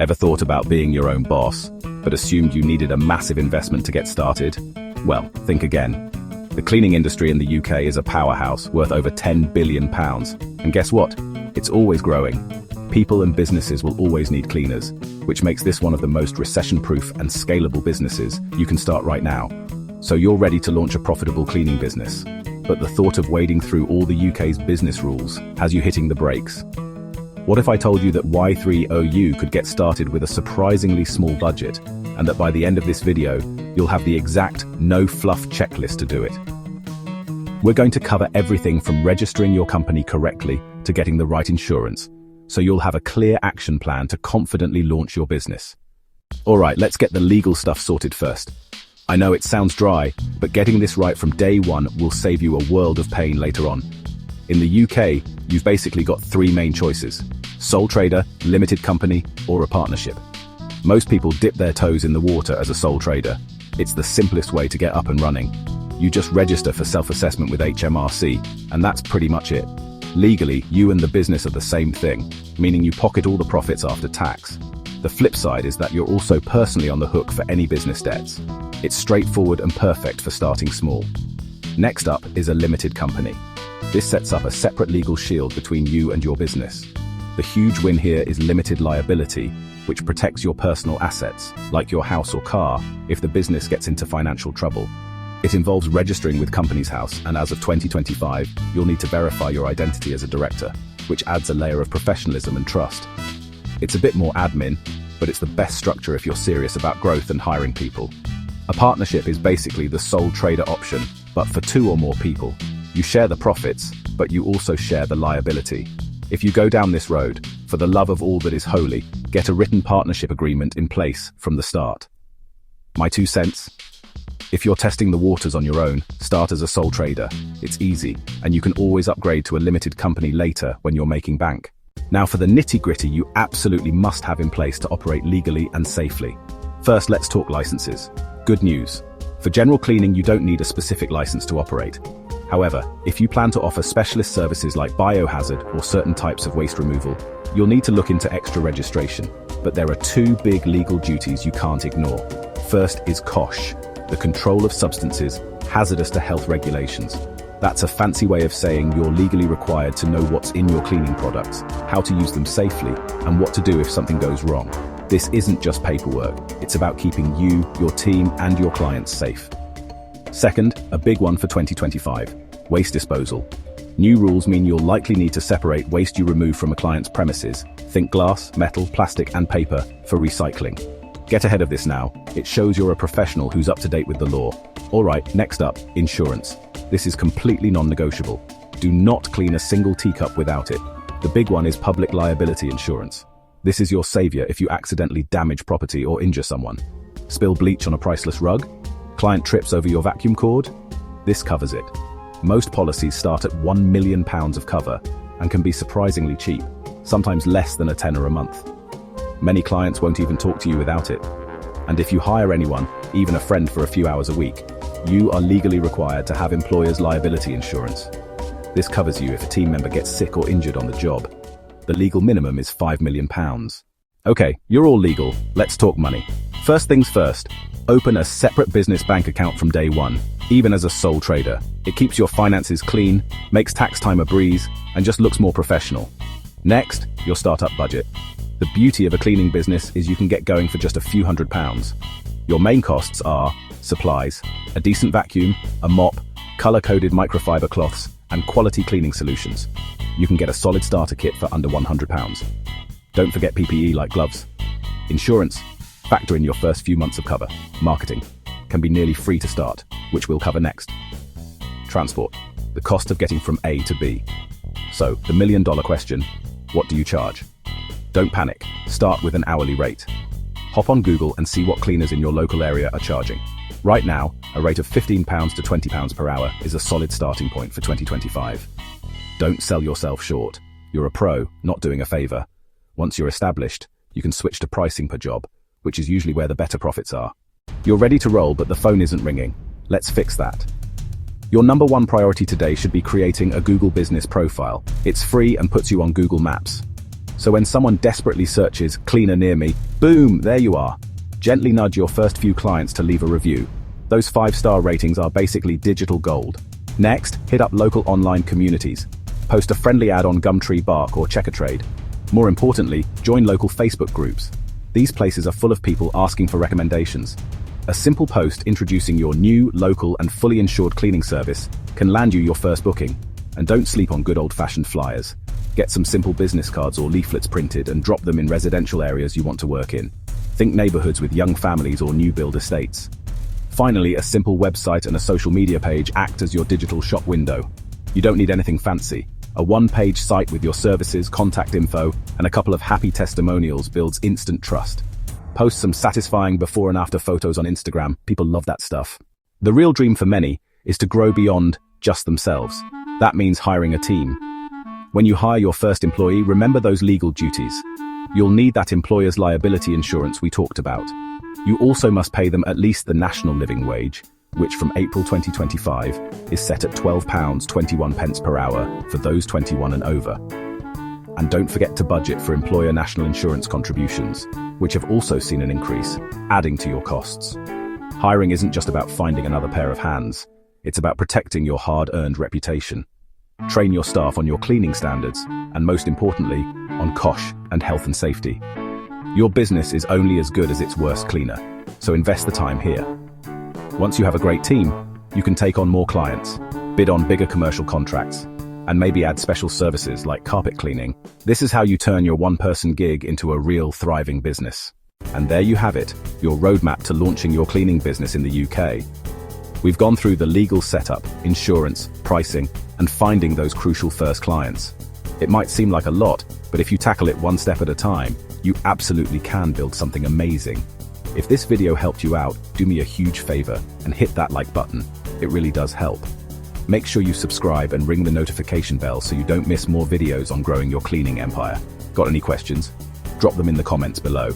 Ever thought about being your own boss, but assumed you needed a massive investment to get started? Well, think again. The cleaning industry in the UK is a powerhouse worth over £10 billion. And guess what? It's always growing. People and businesses will always need cleaners, which makes this one of the most recession-proof and scalable businesses you can start right now. So you're ready to launch a profitable cleaning business. But the thought of wading through all the UK's business rules has you hitting the brakes. What if I told you that Y3OU could get started with a surprisingly small budget, and that by the end of this video, you'll have the exact no-fluff checklist to do it? We're going to cover everything from registering your company correctly to getting the right insurance, so you'll have a clear action plan to confidently launch your business. Alright, let's get the legal stuff sorted first. I know it sounds dry, but getting this right from day one will save you a world of pain later on. In the UK, you've basically got three main choices: sole trader, limited company, or a partnership. Most people dip their toes in the water as a sole trader. It's the simplest way to get up and running. You just register for self-assessment with HMRC, and that's pretty much it. Legally, you and the business are the same thing, meaning you pocket all the profits after tax. The flip side is that you're also personally on the hook for any business debts. It's straightforward and perfect for starting small. Next up is a limited company. This sets up a separate legal shield between you and your business. The huge win here is limited liability, which protects your personal assets, like your house or car, if the business gets into financial trouble. It involves registering with Companies House, and as of 2025, you'll need to verify your identity as a director, which adds a layer of professionalism and trust. It's a bit more admin, but it's the best structure if you're serious about growth and hiring people. A partnership is basically the sole trader option, but for two or more people. You share the profits, but you also share the liability. If you go down this road, for the love of all that is holy, get a written partnership agreement in place from the start. My 2 cents? If you're testing the waters on your own, start as a sole trader. It's easy, and you can always upgrade to a limited company later when you're making bank. Now for the nitty-gritty you absolutely must have in place to operate legally and safely. First, let's talk licenses. Good news. For general cleaning, you don't need a specific license to operate. However, if you plan to offer specialist services like biohazard or certain types of waste removal, you'll need to look into extra registration. But there are two big legal duties you can't ignore. First is COSHH, the Control of Substances Hazardous to Health Regulations. That's a fancy way of saying you're legally required to know what's in your cleaning products, how to use them safely, and what to do if something goes wrong. This isn't just paperwork, it's about keeping you, your team, and your clients safe. Second, a big one for 2025, waste disposal. New rules mean you'll likely need to separate waste you remove from a client's premises, think glass, metal, plastic, and paper, for recycling. Get ahead of this now. It shows you're a professional who's up to date with the law. Alright, next up, insurance. This is completely non-negotiable. Do not clean a single teacup without it. The big one is public liability insurance. This is your savior if you accidentally damage property or injure someone. Spill bleach on a priceless rug? Client trips over your vacuum cord? This covers it. Most policies start at £1 million of cover and can be surprisingly cheap, sometimes less than a tenner a month. Many clients won't even talk to you without it. And if you hire anyone, even a friend for a few hours a week, you are legally required to have employer's liability insurance. This covers you if a team member gets sick or injured on the job. The legal minimum is £5 million. Okay, you're all legal. Let's talk money. First things first, open a separate business bank account from day one, even as a sole trader. It keeps your finances clean, makes tax time a breeze, and just looks more professional. Next, your startup budget. The beauty of a cleaning business is you can get going for just a few £100s. Your main costs are supplies, a decent vacuum, a mop, color-coded microfiber cloths, and quality cleaning solutions. You can get a solid starter kit for under £100. Don't forget PPE like gloves. Insurance. Factor in your first few months of cover. Marketing. Can be nearly free to start, which we'll cover next. Transport. The cost of getting from A to B. So, the million-dollar question, what do you charge? Don't panic. Start with an hourly rate. Hop on Google and see what cleaners in your local area are charging. Right now, a rate of £15 to £20 per hour is a solid starting point for 2025. Don't sell yourself short. You're a pro, not doing a favor. Once you're established, you can switch to pricing per job, which is usually where the better profits are. You're ready to roll, but the phone isn't ringing. Let's fix that. Your number one priority today should be creating a Google business profile. It's free and puts you on Google Maps. So when someone desperately searches "cleaner near me," boom, there you are. Gently nudge your first few clients to leave a review. Those 5-star ratings are basically digital gold. Next, hit up local online communities. Post a friendly ad on Gumtree, Bark, or Checkatrade. More importantly, join local Facebook groups. These places are full of people asking for recommendations. A simple post introducing your new, local, and fully insured cleaning service can land you your first booking. And don't sleep on good old-fashioned flyers. Get some simple business cards or leaflets printed and drop them in residential areas you want to work in. Think neighborhoods with young families or new build estates. Finally, a simple website and a social media page act as your digital shop window. You don't need anything fancy. A one-page site with your services, contact info, and a couple of happy testimonials builds instant trust. Post some satisfying before and after photos on Instagram. People love that stuff. The real dream for many is to grow beyond just themselves. That means hiring a team. When you hire your first employee, remember those legal duties. You'll need that employer's liability insurance we talked about. You also must pay them at least the national living wage, which from April 2025 is set at £12.21 per hour for those 21 and over. And don't forget to budget for employer national insurance contributions, which have also seen an increase, adding to your costs. Hiring isn't just about finding another pair of hands. It's about protecting your hard-earned reputation. Train your staff on your cleaning standards, and most importantly, on COSHH and health and safety. Your business is only as good as its worst cleaner, so invest the time here. Once you have a great team, you can take on more clients, bid on bigger commercial contracts, and maybe add special services like carpet cleaning. This is how you turn your one-person gig into a real thriving business. And there you have it, your roadmap to launching your cleaning business in the UK. We've gone through the legal setup, insurance, pricing, and finding those crucial first clients. It might seem like a lot, but if you tackle it one step at a time, you absolutely can build something amazing. If this video helped you out, do me a huge favor and hit that like button. It really does help. Make sure you subscribe and ring the notification bell so you don't miss more videos on growing your cleaning empire. Got any questions? Drop them in the comments below.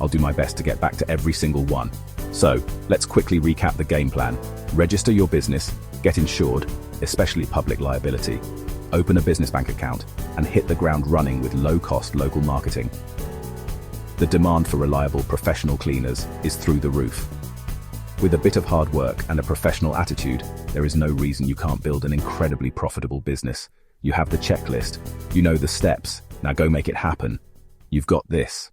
I'll do my best to get back to every single one. So, let's quickly recap the game plan. Register your business, get insured, especially public liability, open a business bank account, and hit the ground running with low-cost local marketing. The demand for reliable professional cleaners is through the roof. With a bit of hard work and a professional attitude, there is no reason you can't build an incredibly profitable business. You have the checklist, you know the steps, now go make it happen. You've got this.